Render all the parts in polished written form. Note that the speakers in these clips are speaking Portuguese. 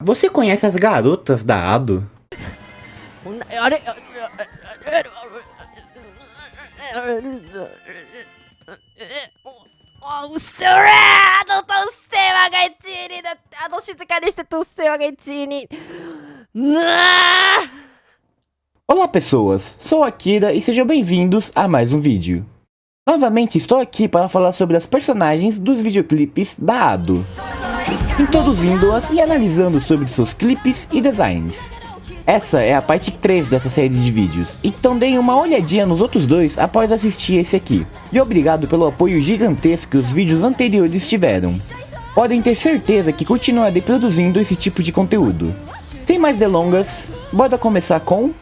Você conhece as garotas da Ado? Olá pessoas, sou Akira e sejam bem-vindos a mais um vídeo. Novamente estou aqui para falar sobre as personagens dos videoclipes da Ado, introduzindo-as e analisando sobre seus clipes e designs. Essa é a parte 3 dessa série de vídeos, então deem uma olhadinha nos outros dois após assistir esse aqui. E obrigado pelo apoio gigantesco que os vídeos anteriores tiveram. Podem ter certeza que continuarei produzindo esse tipo de conteúdo. Sem mais delongas, bora começar com...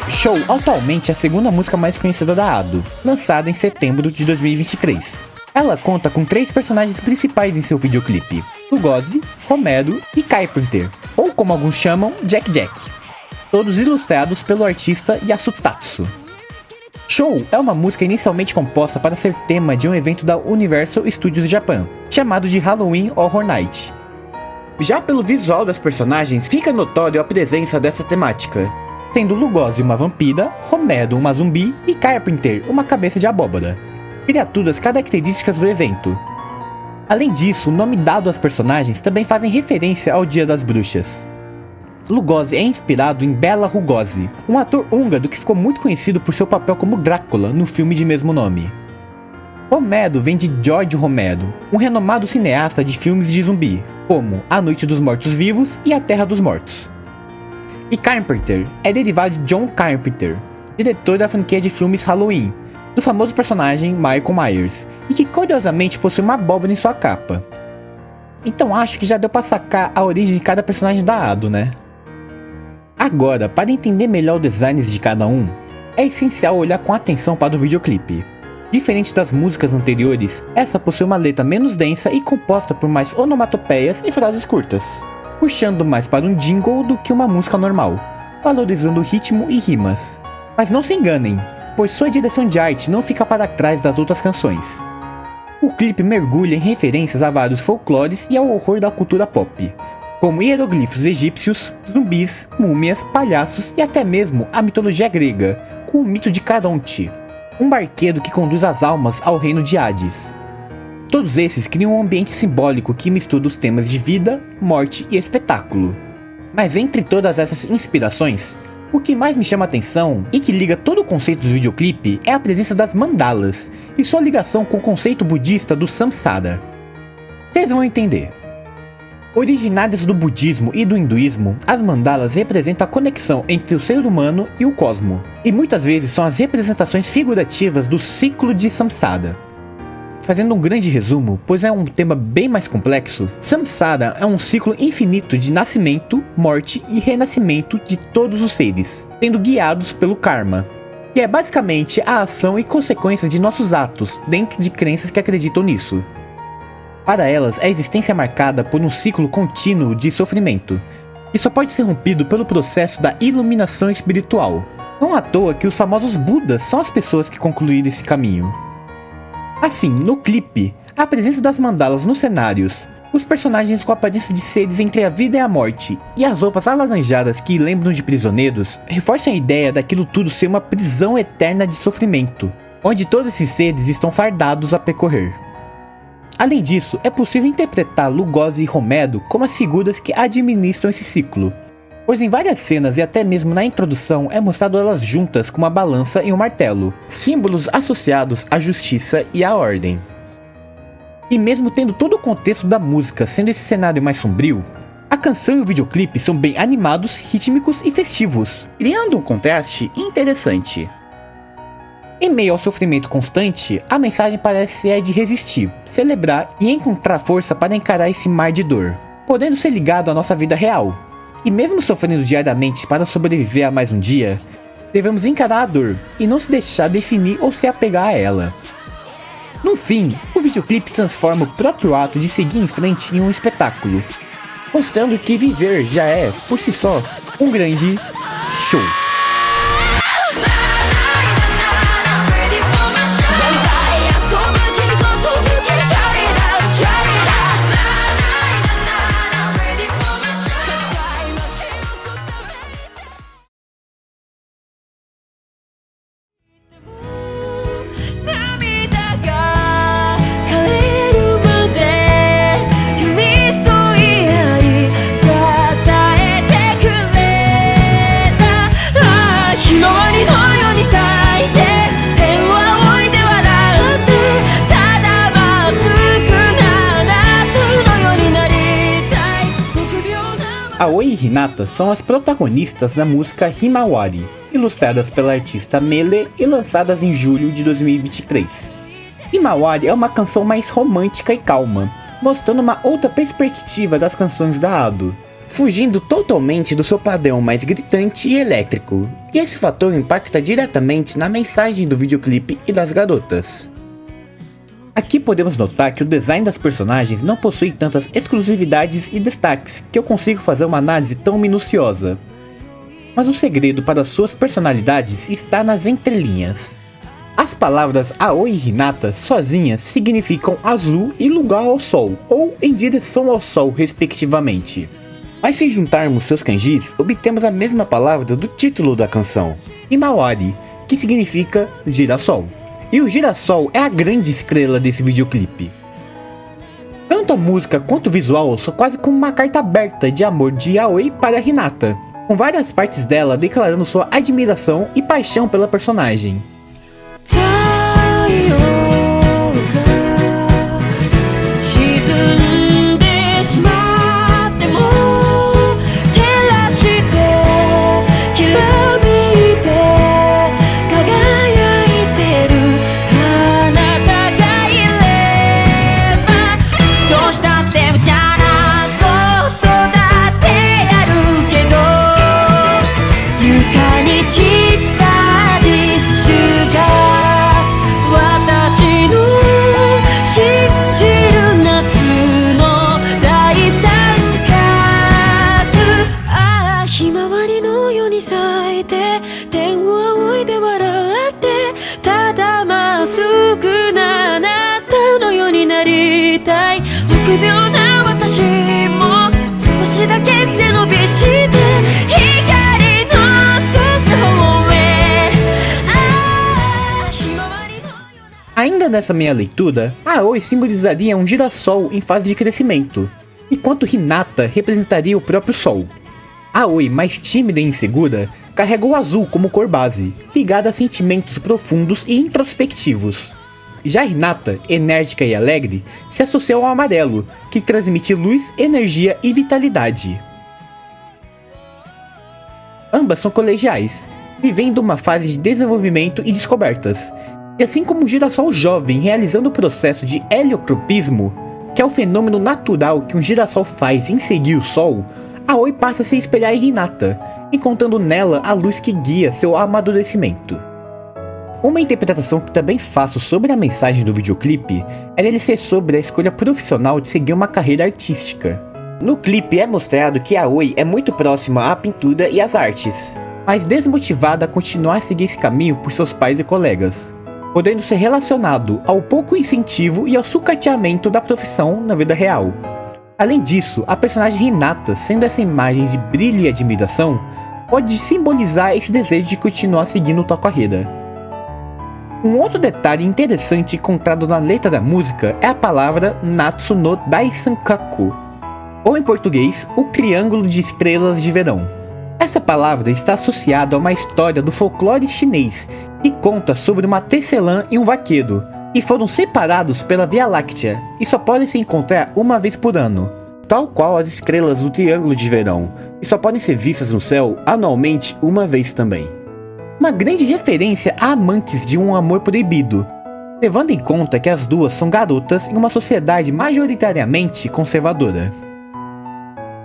Show atualmente é a segunda música mais conhecida da Ado, lançada em setembro de 2023. Ela conta com 3 personagens principais em seu videoclipe: Lugosi, Romero e Carpenter, ou como alguns chamam, Jack Jack. Todos ilustrados pelo artista Yasutatsu. Show é uma música inicialmente composta para ser tema de um evento da Universal Studios Japan, chamado de Halloween Horror Night. Já pelo visual das personagens fica notório a presença dessa temática, sendo Lugosi uma vampira, Romero uma zumbi e Carpenter uma cabeça de abóbora, criaturas características do evento. Além disso, o nome dado às personagens também fazem referência ao Dia das Bruxas. Lugosi é inspirado em Bela Lugosi, um ator húngaro que ficou muito conhecido por seu papel como Drácula no filme de mesmo nome. Romero vem de George Romero, um renomado cineasta de filmes de zumbi, como A Noite dos Mortos-Vivos e A Terra dos Mortos. E Carpenter é derivado de John Carpenter, diretor da franquia de filmes Halloween, do famoso personagem Michael Myers, e que curiosamente possui uma abóbora em sua capa. Então acho que já deu pra sacar a origem de cada personagem da Ado, né? Agora, para entender melhor o design de cada um, é essencial olhar com atenção para o videoclipe. Diferente das músicas anteriores, essa possui uma letra menos densa e composta por mais onomatopeias e frases curtas, puxando mais para um jingle do que uma música normal, valorizando ritmo e rimas. Mas não se enganem, pois sua direção de arte não fica para trás das outras canções. O clipe mergulha em referências a vários folclores e ao horror da cultura pop, como hieroglifos egípcios, zumbis, múmias, palhaços e até mesmo a mitologia grega, com o mito de Caronte, um barqueiro que conduz as almas ao reino de Hades. Todos esses criam um ambiente simbólico que mistura os temas de vida, morte e espetáculo. Mas entre todas essas inspirações, o que mais me chama a atenção e que liga todo o conceito do videoclipe é a presença das mandalas e sua ligação com o conceito budista do samsara. Vocês vão entender. Originárias do budismo e do hinduísmo, as mandalas representam a conexão entre o ser humano e o cosmo, e muitas vezes são as representações figurativas do ciclo de samsara. Fazendo um grande resumo, pois é um tema bem mais complexo, samsara é um ciclo infinito de nascimento, morte e renascimento de todos os seres, sendo guiados pelo karma, que é basicamente a ação e consequência de nossos atos dentro de crenças que acreditam nisso. Para elas, a existência é marcada por um ciclo contínuo de sofrimento, que só pode ser rompido pelo processo da iluminação espiritual. Não à toa que os famosos Budas são as pessoas que concluíram esse caminho. Assim, no clipe, a presença das mandalas nos cenários, os personagens com a aparência de seres entre a vida e a morte, e as roupas alaranjadas que lembram de prisioneiros, reforçam a ideia daquilo tudo ser uma prisão eterna de sofrimento, onde todos esses seres estão fardados a percorrer. Além disso, é possível interpretar Lugosi e Romero como as figuras que administram esse ciclo, pois em várias cenas e até mesmo na introdução é mostrado elas juntas com uma balança e um martelo, símbolos associados à justiça e à ordem. E mesmo tendo todo o contexto da música sendo esse cenário mais sombrio, a canção e o videoclipe são bem animados, rítmicos e festivos, criando um contraste interessante. Em meio ao sofrimento constante, a mensagem parece ser a de resistir, celebrar e encontrar força para encarar esse mar de dor, podendo ser ligado à nossa vida real. E mesmo sofrendo diariamente para sobreviver a mais um dia, Devemos encarar a dor e não se deixar definir ou se apegar a ela. No fim, o videoclipe transforma o próprio ato de seguir em frente em um espetáculo, mostrando que viver já é, por si só, um grande show. Aoi e Hinata são as protagonistas da música Himawari, ilustradas pela artista Mele e lançadas em julho de 2023. Himawari é uma canção mais romântica e calma, mostrando uma outra perspectiva das canções da Ado, fugindo totalmente do seu padrão mais gritante e elétrico, e esse fator impacta diretamente na mensagem do videoclipe e das garotas. Aqui podemos notar que o design das personagens não possui tantas exclusividades e destaques que eu consigo fazer uma análise tão minuciosa. Mas o segredo para suas personalidades está nas entrelinhas. As palavras Aoi e Hinata sozinhas significam azul e lugar ao sol, ou em direção ao sol respectivamente. Mas se juntarmos seus kanjis, obtemos a mesma palavra do título da canção, Himawari, que significa girassol. E o girassol é a grande estrela desse videoclipe. Tanto a música quanto o visual são quase como uma carta aberta de amor de Aoi para Hinata, com várias partes dela declarando sua admiração e paixão pela personagem. Ainda nessa minha leitura, Aoi simbolizaria um girassol em fase de crescimento, enquanto Hinata representaria o próprio sol. Aoi, mais tímida e insegura, carrega o azul como cor base, ligada a sentimentos profundos e introspectivos. Já Hinata, enérgica e alegre, se associa ao amarelo, que transmite luz, energia e vitalidade. Ambas são colegiais, vivendo uma fase de desenvolvimento e descobertas, e assim como o girassol jovem realizando o processo de heliotropismo, que é o fenômeno natural que um girassol faz em seguir o sol, Aoi passa a se espelhar em Hinata, encontrando nela a luz que guia seu amadurecimento. Uma interpretação que também faço sobre a mensagem do videoclipe é ele ser sobre a escolha profissional de seguir uma carreira artística. No clipe é mostrado que Aoi é muito próxima à pintura e às artes, mas desmotivada a continuar a seguir esse caminho por seus pais e colegas, podendo ser relacionado ao pouco incentivo e ao sucateamento da profissão na vida real. Além disso, a personagem Hinata, sendo essa imagem de brilho e admiração, pode simbolizar esse desejo de continuar seguindo sua carreira. Um outro detalhe interessante encontrado na letra da música é a palavra Natsu no Daisankaku, ou em português, o Triângulo de Estrelas de Verão. Essa palavra está associada a uma história do folclore chinês que conta sobre uma tecelã e um vaqueiro, que foram separados pela Via Láctea e só podem se encontrar uma vez por ano, tal qual as estrelas do Triângulo de Verão, e só podem ser vistas no céu anualmente uma vez também. Uma grande referência a amantes de um amor proibido, levando em conta que as duas são garotas em uma sociedade majoritariamente conservadora.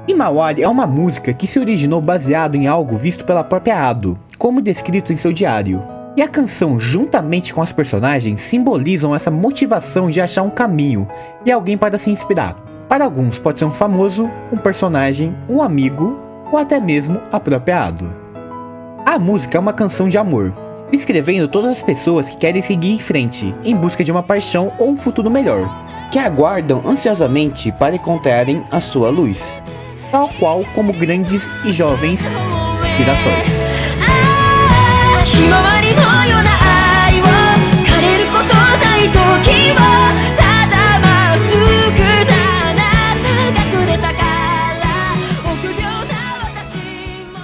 Himawari é uma música que se originou baseado em algo visto pela própria Ado, como descrito em seu diário. E a canção, juntamente com as personagens, simbolizam essa motivação de achar um caminho e alguém para se inspirar. Para alguns pode ser um famoso, um personagem, um amigo ou até mesmo a própria Ado. A música é uma canção de amor, descrevendo todas as pessoas que querem seguir em frente, em busca de uma paixão ou um futuro melhor, que aguardam ansiosamente para encontrarem a sua luz, tal qual como grandes e jovens girassóis. ひまわりのような愛を枯れることない時をただまっすぐなあなたがくれたから臆病な私も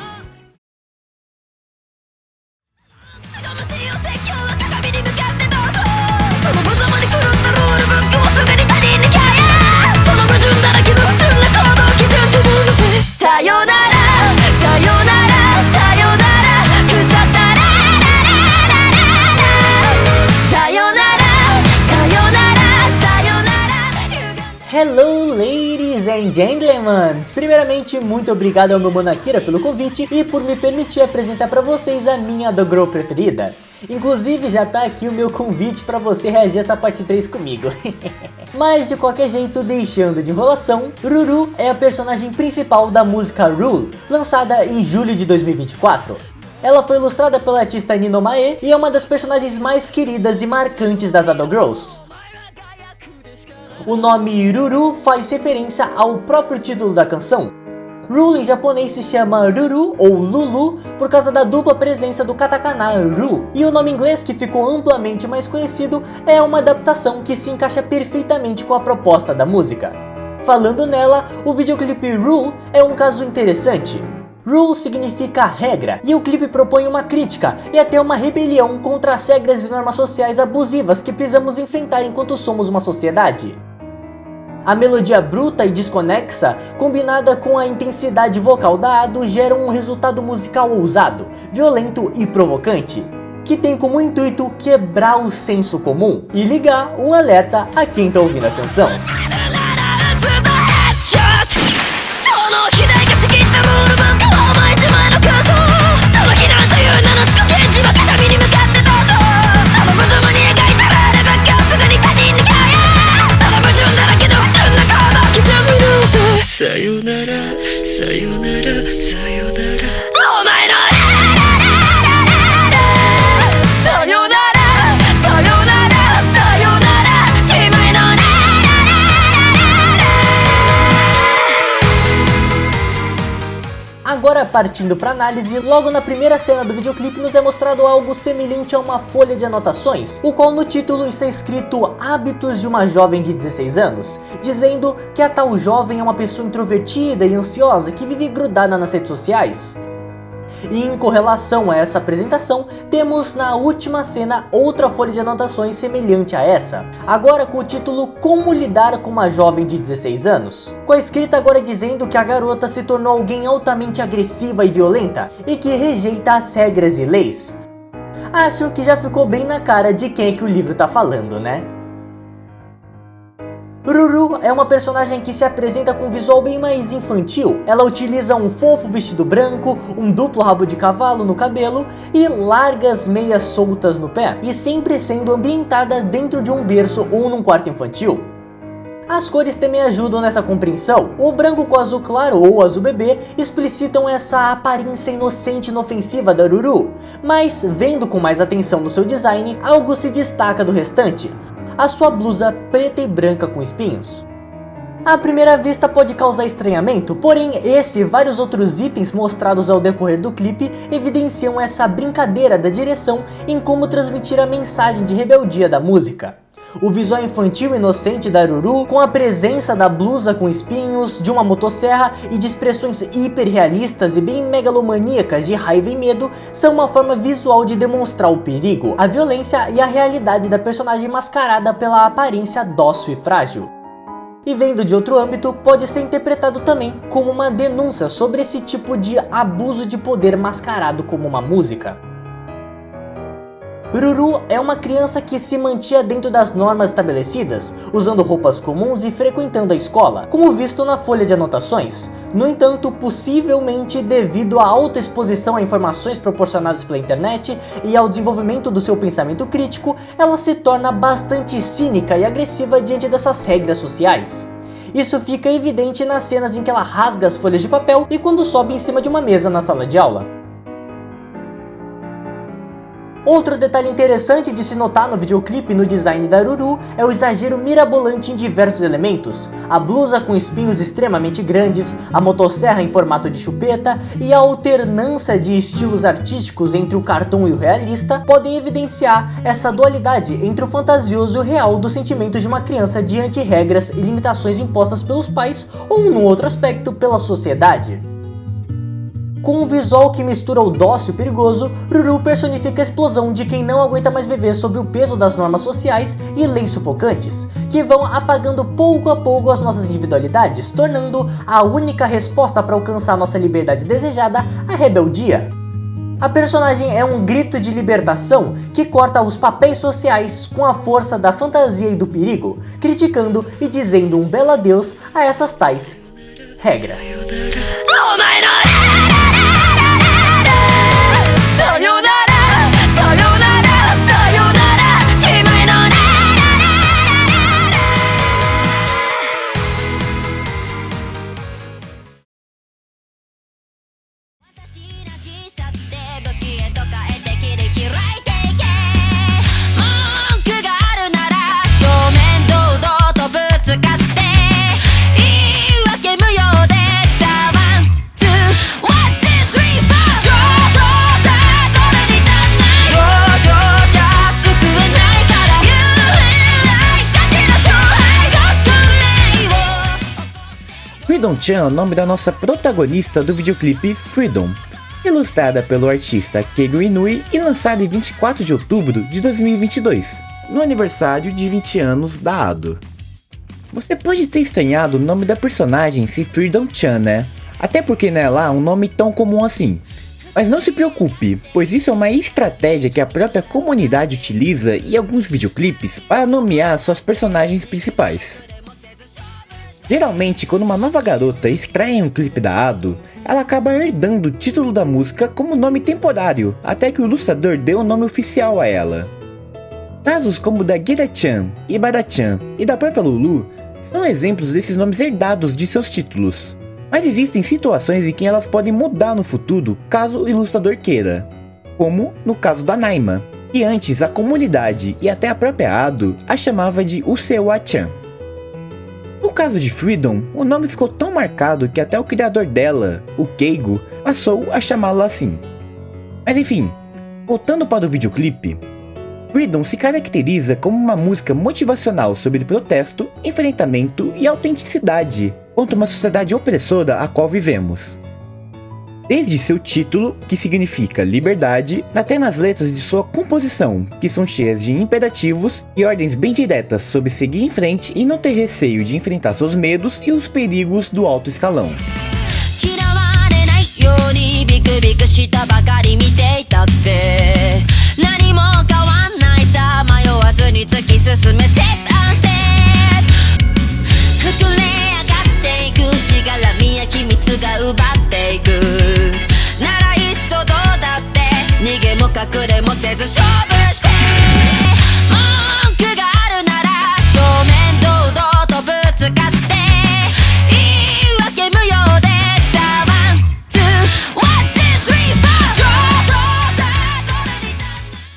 すがましいお説教は鏡に向かってどうぞその狭間に狂ったロールブックをすぐに他人に変えその矛盾だらけの不純な行動基準とものせさよならさよならさよなら腐ったHello, ladies and gentlemen! Primeiramente, muito obrigado ao meu mano Akira pelo convite e por me permitir apresentar para vocês a minha Adogirl preferida. Inclusive, já tá aqui o meu convite para você reagir a essa parte 3 comigo. Mas, de qualquer jeito, deixando de enrolação, Ruru é a personagem principal da música Rule, lançada em julho de 2024. Ela foi ilustrada pela artista Nino Mae e é uma das personagens mais queridas e marcantes das Adogirls. O nome Ruru faz referência ao próprio título da canção. Rule em japonês se chama Ruru ou Lulu por causa da dupla presença do katakana Ru. E o nome inglês, que ficou amplamente mais conhecido, é uma adaptação que se encaixa perfeitamente com a proposta da música. Falando nela, o videoclipe Rule é um caso interessante. Rule significa regra, e o clipe propõe uma crítica e até uma rebelião contra as regras e normas sociais abusivas que precisamos enfrentar enquanto somos uma sociedade. A melodia bruta e desconexa, combinada com a intensidade vocal da Ado, gera um resultado musical ousado, violento e provocante, que tem como intuito quebrar o senso comum e ligar um alerta a quem está ouvindo a canção. Sayonara, sayonara, sayonara. Oh my god! Sayonara, sayonara, sayonara. Chimai no Agora, partindo para análise, logo na primeira cena do videoclipe nos é mostrado algo semelhante a uma folha de anotações, o qual no título está escrito Hábitos de uma jovem de 16 anos, dizendo que a tal jovem é uma pessoa introvertida e ansiosa que vive grudada nas redes sociais. E em correlação a essa apresentação, temos na última cena outra folha de anotações semelhante a essa, agora com o título Como lidar com uma jovem de 16 anos, com a escrita agora dizendo que a garota se tornou alguém altamente agressiva e violenta e que rejeita as regras e leis. Acho que já ficou bem na cara de quem é que o livro tá falando, né? Ruru é uma personagem que se apresenta com um visual bem mais infantil. Ela utiliza um fofo vestido branco, um duplo rabo de cavalo no cabelo e largas meias soltas no pé, e sempre sendo ambientada dentro de um berço ou num quarto infantil. As cores também ajudam nessa compreensão. O branco com azul claro ou azul bebê explicitam essa aparência inocente e inofensiva da Ruru, mas vendo com mais atenção no seu design, algo se destaca do restante: a sua blusa preta e branca com espinhos. À primeira vista pode causar estranhamento, porém esse e vários outros itens mostrados ao decorrer do clipe evidenciam essa brincadeira da direção em como transmitir a mensagem de rebeldia da música. O visual infantil inocente da Ruru, com a presença da blusa com espinhos, de uma motosserra e de expressões hiperrealistas e bem megalomaníacas de raiva e medo, são uma forma visual de demonstrar o perigo, a violência e a realidade da personagem mascarada pela aparência dócil e frágil. E vendo de outro âmbito, pode ser interpretado também como uma denúncia sobre esse tipo de abuso de poder mascarado como uma música. Ruru é uma criança que se mantinha dentro das normas estabelecidas, usando roupas comuns e frequentando a escola, como visto na folha de anotações. No entanto, possivelmente devido à alta exposição a informações proporcionadas pela internet e ao desenvolvimento do seu pensamento crítico, ela se torna bastante cínica e agressiva diante dessas regras sociais. Isso fica evidente nas cenas em que ela rasga as folhas de papel e quando sobe em cima de uma mesa na sala de aula. Outro detalhe interessante de se notar no videoclipe no design da Ruru é o exagero mirabolante em diversos elementos. A blusa com espinhos extremamente grandes, a motosserra em formato de chupeta e a alternância de estilos artísticos entre o cartoon e o realista podem evidenciar essa dualidade entre o fantasioso e o real do sentimento de uma criança diante regras e limitações impostas pelos pais ou, num outro aspecto, pela sociedade. Com um visual que mistura o dócil e o perigoso, Ruru personifica a explosão de quem não aguenta mais viver sob o peso das normas sociais e leis sufocantes, que vão apagando pouco a pouco as nossas individualidades, tornando a única resposta para alcançar nossa liberdade desejada a rebeldia. A personagem é um grito de libertação que corta os papéis sociais com a força da fantasia e do perigo, criticando e dizendo um belo adeus a essas tais regras. Freedom-chan é o nome da nossa protagonista do videoclipe Freedom, ilustrada pelo artista Keigo Inui e lançada em 24 de outubro de 2022, no aniversário de 20 anos da Ado. Você pode ter estranhado o nome da personagem se Freedom-chan, né? Até porque não é lá um nome tão comum assim. Mas não se preocupe, pois isso é uma estratégia que a própria comunidade utiliza em alguns videoclipes para nomear suas personagens principais. Geralmente, quando uma nova garota estreia em um clipe da Ado, ela acaba herdando o título da música como nome temporário, até que o ilustrador dê o nome oficial a ela. Casos como o da Gira-chan, Ibara-chan e da própria Lulu são exemplos desses nomes herdados de seus títulos. Mas existem situações em que elas podem mudar no futuro caso o ilustrador queira, como no caso da Naima, que antes a comunidade e até a própria Ado a chamava de Usewa-chan. No caso de Freedom, o nome ficou tão marcado que até o criador dela, o Keigo, passou a chamá-la assim. Mas enfim, voltando para o videoclipe, Freedom se caracteriza como uma música motivacional sobre protesto, enfrentamento e autenticidade contra uma sociedade opressora a qual vivemos. Desde seu título, que significa liberdade, até nas letras de sua composição, que são cheias de imperativos e ordens bem diretas sobre seguir em frente e não ter receio de enfrentar seus medos e os perigos do alto escalão.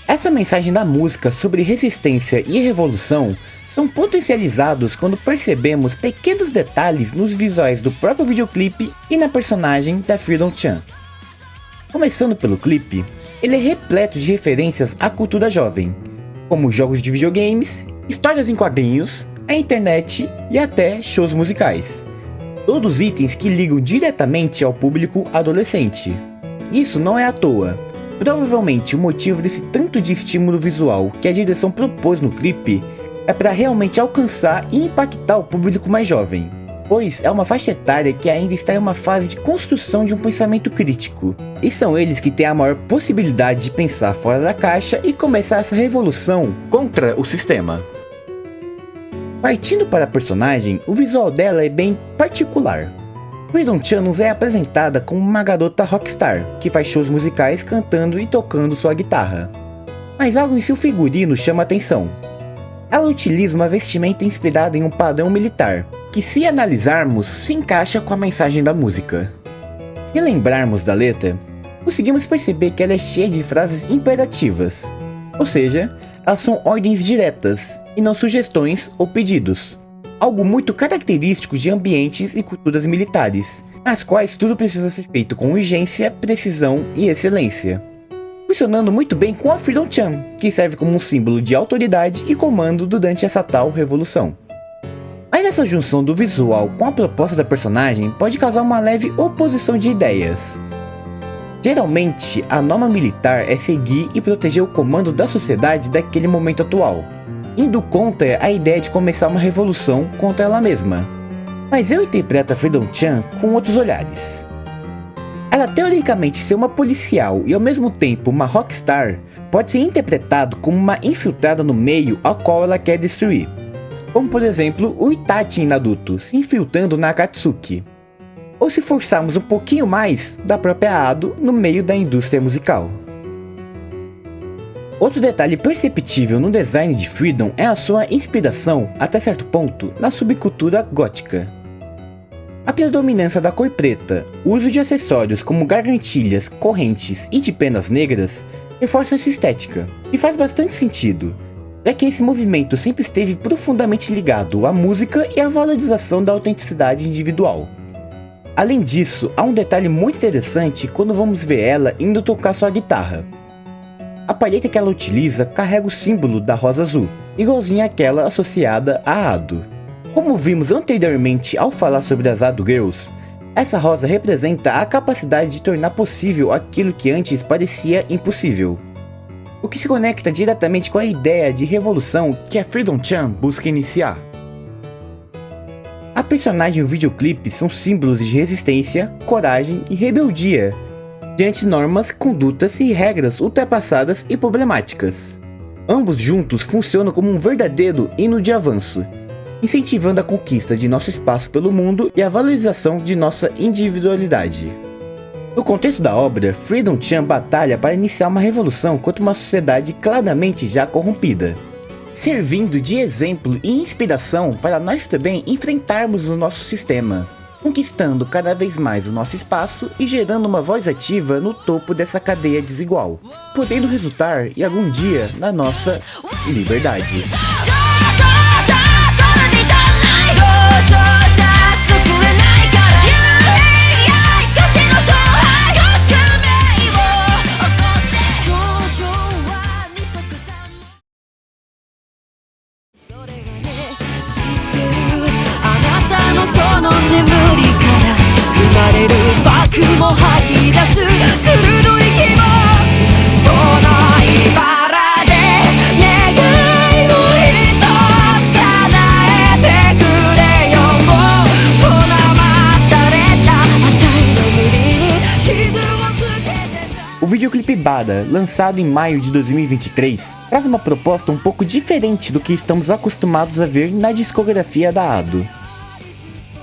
Essa mensagem da música sobre resistência e revolução são potencializados quando percebemos pequenos detalhes nos visuais do próprio videoclipe e na personagem da Freedom-chan. Começando pelo clipe, ele é repleto de referências à cultura jovem, como jogos de videogames, histórias em quadrinhos, a internet e até shows musicais. Todos itens que ligam diretamente ao público adolescente. Isso não é à toa. Provavelmente o motivo desse tanto de estímulo visual que a direção propôs no clipe é para realmente alcançar e impactar o público mais jovem, pois é uma faixa etária que ainda está em uma fase de construção de um pensamento crítico, E são eles que têm a maior possibilidade de pensar fora da caixa e começar essa revolução contra o sistema. Partindo para a personagem, o visual dela é bem particular. Freedom Chan nos é apresentada como uma garota rockstar, que faz shows musicais cantando e tocando sua guitarra. Mas algo em seu figurino chama atenção. Ela utiliza uma vestimenta inspirada em um padrão militar, que se analisarmos, se encaixa com a mensagem da música. Se lembrarmos da letra, conseguimos perceber que ela é cheia de frases imperativas, ou seja, elas são ordens diretas e não sugestões ou pedidos. Algo muito característico de ambientes e culturas militares, nas quais tudo precisa ser feito com urgência, precisão e excelência. Funcionando muito bem com a Freedom Chan, que serve como um símbolo de autoridade e comando durante essa tal revolução. Mas essa junção do visual com a proposta da personagem pode causar uma leve oposição de ideias. Geralmente, a norma militar é seguir e proteger o comando da sociedade daquele momento atual, indo contra a ideia de começar uma revolução contra ela mesma. Mas eu interpreto a Freedom Chan com outros olhares. Ela teoricamente ser uma policial e ao mesmo tempo uma rockstar pode ser interpretado como uma infiltrada no meio ao qual ela quer destruir. Como por exemplo o Itachi em Naruto se infiltrando na Akatsuki. Ou se forçarmos um pouquinho mais, da própria Ado no meio da indústria musical. Outro detalhe perceptível no design de Freedom é a sua inspiração, até certo ponto, na subcultura gótica. A predominância da cor preta, o uso de acessórios como gargantilhas, correntes e de penas negras reforça essa estética, e faz bastante sentido, já que esse movimento sempre esteve profundamente ligado à música e à valorização da autenticidade individual. Além disso, há um detalhe muito interessante quando vamos ver ela indo tocar sua guitarra. A palheta que ela utiliza carrega o símbolo da rosa azul, igualzinha àquela associada à Ado. Como vimos anteriormente ao falar sobre as Ado Girls, essa rosa representa a capacidade de tornar possível aquilo que antes parecia impossível. O que se conecta diretamente com a ideia de revolução que a Freedom Chan busca iniciar. A personagem e o videoclipe são símbolos de resistência, coragem e rebeldia diante de normas, condutas e regras ultrapassadas e problemáticas. Ambos juntos funcionam como um verdadeiro hino de avanço, incentivando a conquista de nosso espaço pelo mundo e a valorização de nossa individualidade. No contexto da obra, Freedom Chan batalha para iniciar uma revolução contra uma sociedade claramente já corrompida, servindo de exemplo e inspiração para nós também enfrentarmos o nosso sistema, conquistando cada vez mais o nosso espaço e gerando uma voz ativa no topo dessa cadeia desigual, podendo resultar em algum dia na nossa liberdade. O videoclipe Bada, lançado em maio de 2023, traz uma proposta um pouco diferente do que estamos acostumados a ver na discografia da Ado.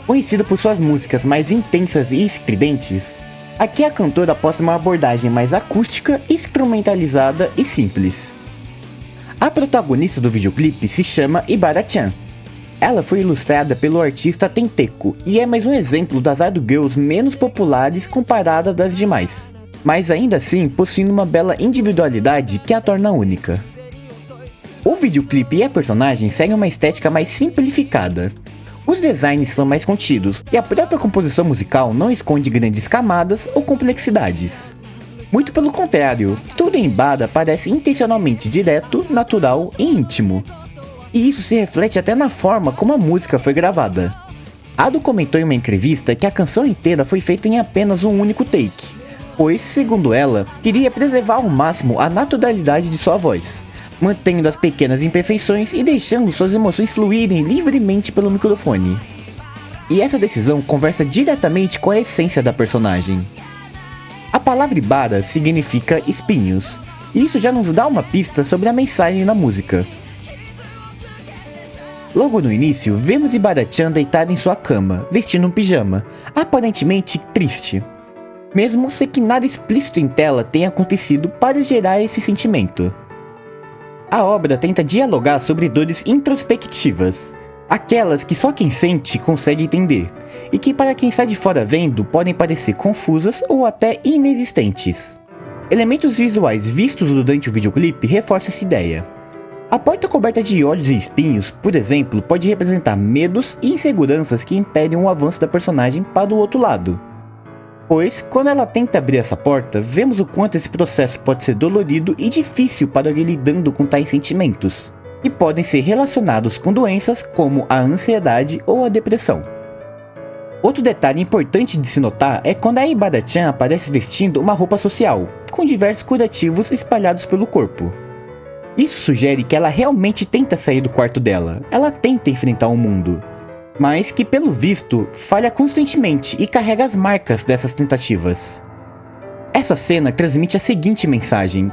Conhecida por suas músicas mais intensas e estridentes, aqui a cantora aposta uma abordagem mais acústica, instrumentalizada e simples. A protagonista do videoclipe se chama Ibara-chan. Ela foi ilustrada pelo artista Tenteko e é mais um exemplo das Ado Girls menos populares comparada das demais, mas ainda assim possuindo uma bela individualidade que a torna única. O videoclipe e a personagem seguem uma estética mais simplificada. Os designs são mais contidos, e a própria composição musical não esconde grandes camadas ou complexidades. Muito pelo contrário, tudo em Bada parece intencionalmente direto, natural e íntimo. E isso se reflete até na forma como a música foi gravada. Ado comentou em uma entrevista que a canção inteira foi feita em apenas um único take, pois, segundo ela, queria preservar ao máximo a naturalidade de sua voz, mantendo as pequenas imperfeições e deixando suas emoções fluírem livremente pelo microfone. E essa decisão conversa diretamente com a essência da personagem. A palavra Ibara significa espinhos, e isso já nos dá uma pista sobre a mensagem da música. Logo no início, vemos Ibara-chan deitada em sua cama, vestindo um pijama, aparentemente triste. Mesmo sem que nada explícito em tela tenha acontecido para gerar esse sentimento. A obra tenta dialogar sobre dores introspectivas, aquelas que só quem sente consegue entender, e que para quem está de fora vendo podem parecer confusas ou até inexistentes. Elementos visuais vistos durante o videoclipe reforçam essa ideia. A porta coberta de olhos e espinhos, por exemplo, pode representar medos e inseguranças que impedem o avanço da personagem para o outro lado. Pois, quando ela tenta abrir essa porta, vemos o quanto esse processo pode ser dolorido e difícil para alguém lidando com tais sentimentos, que podem ser relacionados com doenças como a ansiedade ou a depressão. Outro detalhe importante de se notar é quando a Ibara-chan aparece vestindo uma roupa social, com diversos curativos espalhados pelo corpo. Isso sugere que ela realmente tenta sair do quarto dela, ela tenta enfrentar o mundo, mas que pelo visto falha constantemente e carrega as marcas dessas tentativas. Essa cena transmite a seguinte mensagem: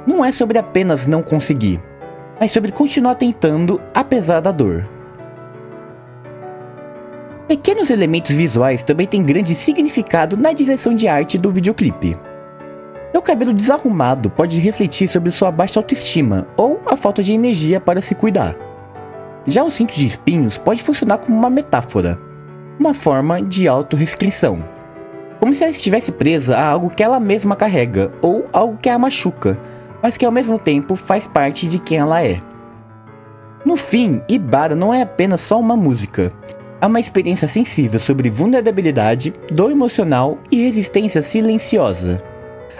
não é sobre apenas não conseguir, mas sobre continuar tentando apesar da dor. Pequenos elementos visuais também têm grande significado na direção de arte do videoclipe. Seu cabelo desarrumado pode refletir sobre sua baixa autoestima ou a falta de energia para se cuidar. Já o cinto de espinhos pode funcionar como uma metáfora, uma forma de autorrestrição, como se ela estivesse presa a algo que ela mesma carrega ou algo que a machuca, mas que ao mesmo tempo faz parte de quem ela é. No fim, Ibara não é apenas só uma música, é uma experiência sensível sobre vulnerabilidade, dor emocional e resistência silenciosa.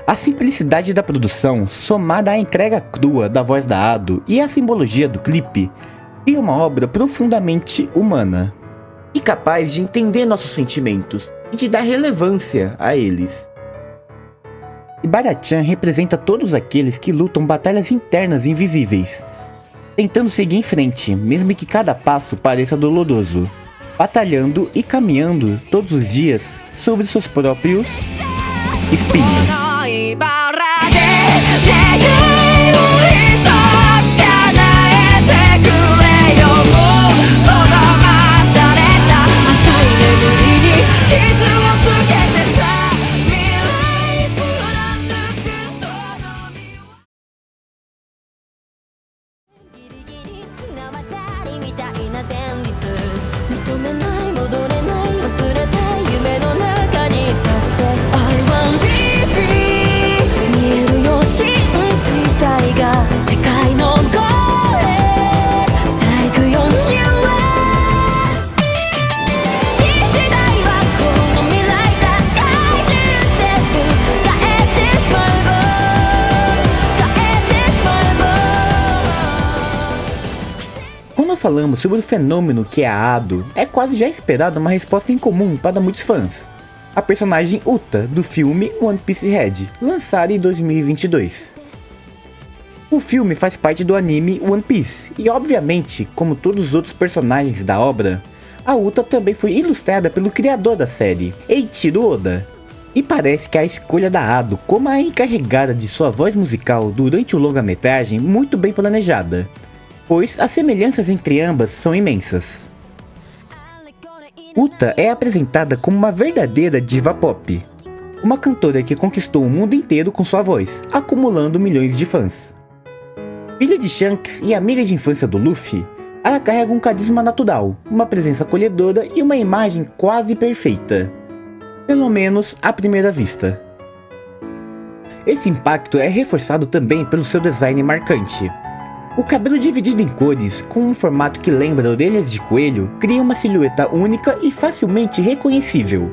A simplicidade da produção, somada à entrega crua da voz da Ado e à simbologia do clipe, cria uma obra profundamente humana e capaz de entender nossos sentimentos e de dar relevância a eles. Ibara-chan representa todos aqueles que lutam batalhas internas invisíveis, tentando seguir em frente, mesmo que cada passo pareça doloroso, batalhando e caminhando todos os dias sobre seus próprios espinhos. Quando falamos sobre o fenômeno que é a Ado, é quase já esperada uma resposta incomum para muitos fãs. A personagem Uta, do filme One Piece Red, lançado em 2022. O filme faz parte do anime One Piece, e obviamente, como todos os outros personagens da obra, a Uta também foi ilustrada pelo criador da série, Eiichiro Oda. E parece que a escolha da Ado como a encarregada de sua voz musical durante o longa-metragem muito bem planejada, pois as semelhanças entre ambas são imensas. Uta é apresentada como uma verdadeira diva pop, uma cantora que conquistou o mundo inteiro com sua voz, acumulando milhões de fãs. Filha de Shanks e amiga de infância do Luffy, ela carrega um carisma natural, uma presença acolhedora e uma imagem quase perfeita, pelo menos à primeira vista. Esse impacto é reforçado também pelo seu design marcante. O cabelo dividido em cores, com um formato que lembra orelhas de coelho, cria uma silhueta única e facilmente reconhecível.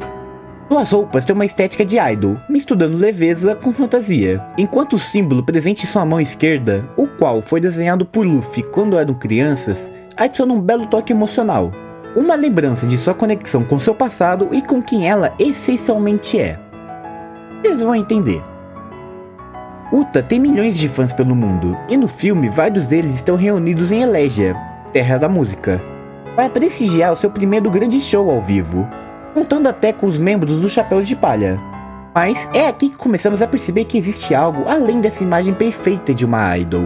Suas roupas têm uma estética de idol, misturando leveza com fantasia, enquanto o símbolo presente em sua mão esquerda, o qual foi desenhado por Luffy quando eram crianças, adiciona um belo toque emocional, uma lembrança de sua conexão com seu passado e com quem ela essencialmente é. Vocês vão entender. Uta tem milhões de fãs pelo mundo, e no filme vários deles estão reunidos em Elegia, terra da música, para prestigiar o seu primeiro grande show ao vivo, contando até com os membros do Chapéu de Palha. Mas é aqui que começamos a perceber que existe algo além dessa imagem perfeita de uma idol.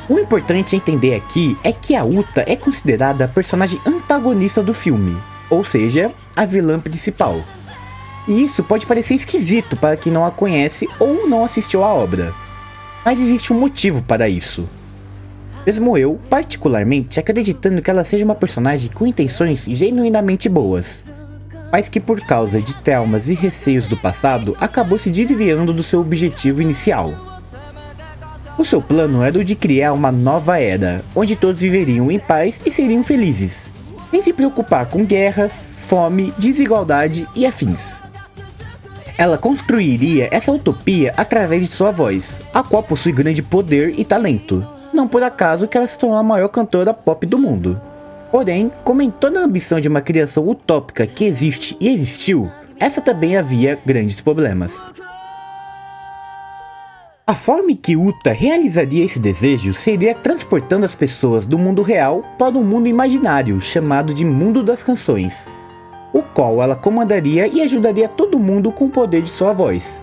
O importante a entender aqui é que a Uta é considerada a personagem antagonista do filme, ou seja, a vilã principal. E isso pode parecer esquisito para quem não a conhece ou não assistiu à obra. Mas existe um motivo para isso. Mesmo eu, particularmente, acreditando que ela seja uma personagem com intenções genuinamente boas, mas que por causa de traumas e receios do passado, acabou se desviando do seu objetivo inicial. O seu plano era o de criar uma nova era, onde todos viveriam em paz e seriam felizes, sem se preocupar com guerras, fome, desigualdade e afins. Ela construiria essa utopia através de sua voz, a qual possui grande poder e talento. Não por acaso que ela se tornou a maior cantora pop do mundo. Porém, como em toda a ambição de uma criação utópica que existe e existiu, essa também havia grandes problemas. A forma em que Uta realizaria esse desejo seria transportando as pessoas do mundo real para um mundo imaginário chamado de Mundo das Canções, o qual ela comandaria e ajudaria todo mundo com o poder de sua voz,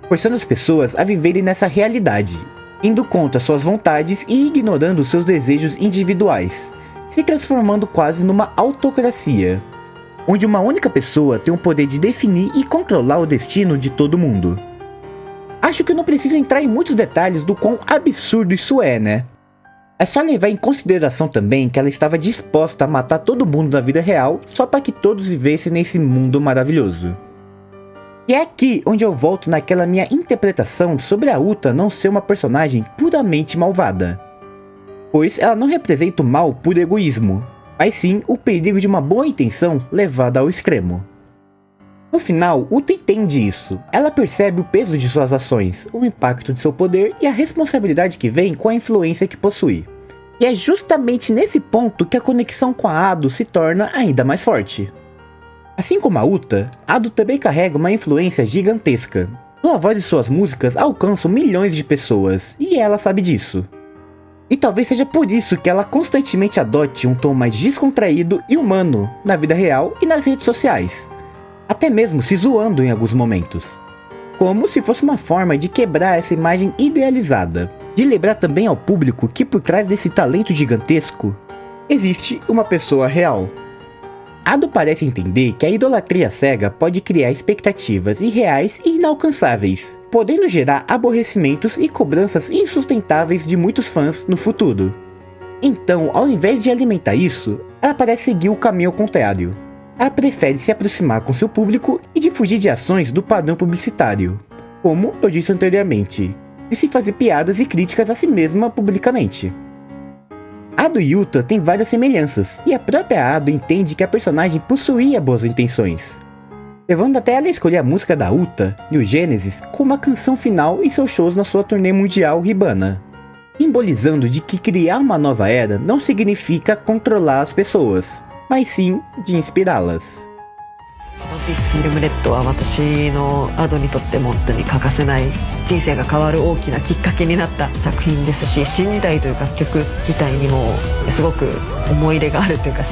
forçando as pessoas a viverem nessa realidade, indo contra suas vontades e ignorando seus desejos individuais, se transformando quase numa autocracia, onde uma única pessoa tem o poder de definir e controlar o destino de todo mundo. Acho que eu não preciso entrar em muitos detalhes do quão absurdo isso é, né? É só levar em consideração também que ela estava disposta a matar todo mundo na vida real só para que todos vivessem nesse mundo maravilhoso. E é aqui onde eu volto naquela minha interpretação sobre a Uta não ser uma personagem puramente malvada. Pois ela não representa o mal por egoísmo, mas sim o perigo de uma boa intenção levada ao extremo. No final, Uta entende isso. Ela percebe o peso de suas ações, o impacto de seu poder e a responsabilidade que vem com a influência que possui. E é justamente nesse ponto que a conexão com a Ado se torna ainda mais forte. Assim como a Uta, Ado também carrega uma influência gigantesca. Sua voz e suas músicas alcançam milhões de pessoas, e ela sabe disso. E talvez seja por isso que ela constantemente adote um tom mais descontraído e humano na vida real e nas redes sociais. Até mesmo se zoando em alguns momentos. Como se fosse uma forma de quebrar essa imagem idealizada. De lembrar também ao público que por trás desse talento gigantesco, existe uma pessoa real. Ado parece entender que a idolatria cega pode criar expectativas irreais e inalcançáveis, podendo gerar aborrecimentos e cobranças insustentáveis de muitos fãs no futuro. Então, ao invés de alimentar isso, ela parece seguir o caminho contrário. Ela prefere se aproximar com seu público e de fugir de ações do padrão publicitário, como eu disse anteriormente, de se fazer piadas e críticas a si mesma publicamente. Ado e Uta têm várias semelhanças, e a própria Ado entende que a personagem possuía boas intenções, levando até ela a escolher a música da Uta, New Genesis, como a canção final em seus shows na sua turnê mundial Hibana, simbolizando de que criar uma nova era não significa controlar as pessoas, mas sim de inspirá-las. One Piece Film Red は私のアドにとっても本当に欠かせない人生が変わる大きなきっかけになった作品ですし、新時代という楽曲自体にもすごく思い入れがあるというか、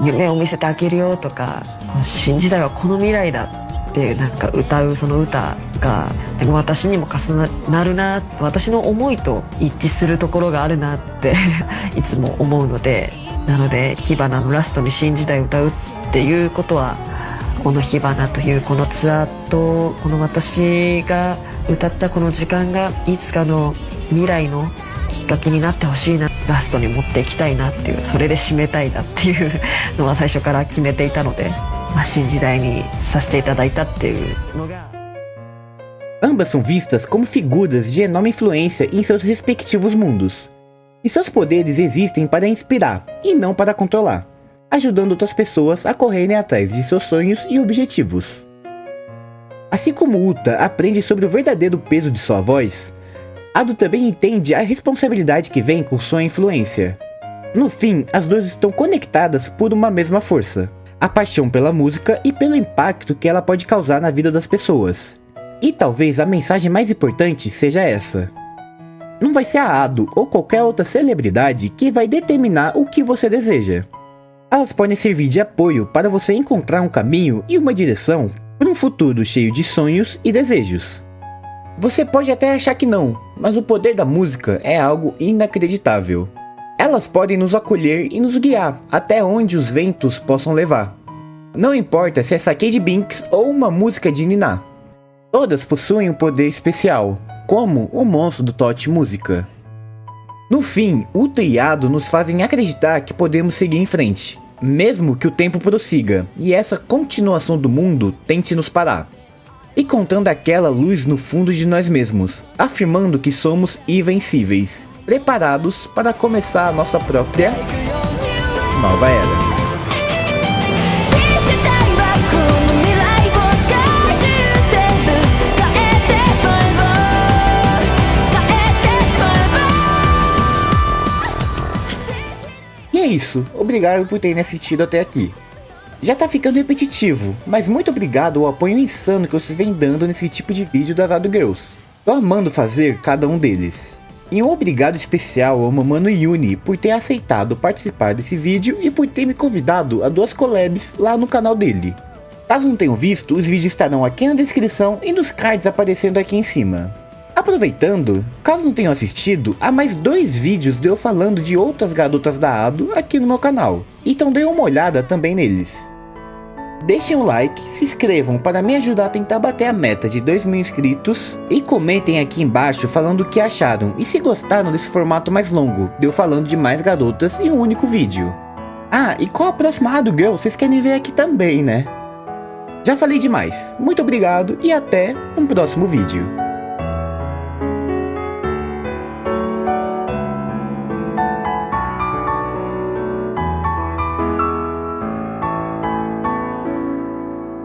夢を見せてあげるよとか、新時代はこの未来だってなんか歌うその歌が私にも重なるな、私の思いと一致するところがあるなっていつも思うので、なので火花のラストに新時代を歌うっていうことは、この火花というこのツアーとこの私が歌ったこの時間がいつかの未来のきっかけになってほしいな、ラストに持っていきたいなっていう、それで締めたいなっていうのは最初から決めていたので、新時代にさせていただいたっていうのが。Ambas são vistas como figuras de enorme influência em seus respectivos mundos, e seus poderes existem para inspirar e não para controlar, ajudando outras pessoas a correrem atrás de seus sonhos e objetivos. Assim como Uta aprende sobre o verdadeiro peso de sua voz, Ado também entende a responsabilidade que vem com sua influência. No fim, as duas estão conectadas por uma mesma força, a paixão pela música e pelo impacto que ela pode causar na vida das pessoas. E talvez a mensagem mais importante seja essa: não vai ser a Ado ou qualquer outra celebridade que vai determinar o que você deseja. Elas podem servir de apoio para você encontrar um caminho e uma direção para um futuro cheio de sonhos e desejos. Você pode até achar que não, mas o poder da música é algo inacreditável. Elas podem nos acolher e nos guiar até onde os ventos possam levar. Não importa se é Sacred Binks ou uma música de Niná. Todas possuem um poder especial, como o monstro do Tote Música. No fim, Uta e Ado nos fazem acreditar que podemos seguir em frente, mesmo que o tempo prossiga e essa continuação do mundo tente nos parar. E contando aquela luz no fundo de nós mesmos, afirmando que somos invencíveis, preparados para começar a nossa própria nova era. 信じたいはこの未来を世界中全部変えてしまえば変えてしまえば E é isso, obrigado por terem assistido até aqui. Já tá ficando repetitivo, mas muito obrigado ao apoio insano que vocês vêm dando nesse tipo de vídeo da Ado Girls. Tô amando fazer cada um deles. E um obrigado especial ao Mamano Yuni por ter aceitado participar desse vídeo e por ter me convidado a 2 collabs lá no canal dele. Caso não tenham visto, os vídeos estarão aqui na descrição e nos cards aparecendo aqui em cima. Aproveitando, caso não tenham assistido, há mais 2 vídeos de eu falando de outras garotas da Ado aqui no meu canal, então dê uma olhada também neles. Deixem um like, se inscrevam para me ajudar a tentar bater a meta de 2.000 inscritos e comentem aqui embaixo falando o que acharam e se gostaram desse formato mais longo, de eu falando de mais garotas em um único vídeo. Ah, e qual a próxima Ado Girl vocês querem ver aqui também, né? Já falei demais, muito obrigado e até um próximo vídeo.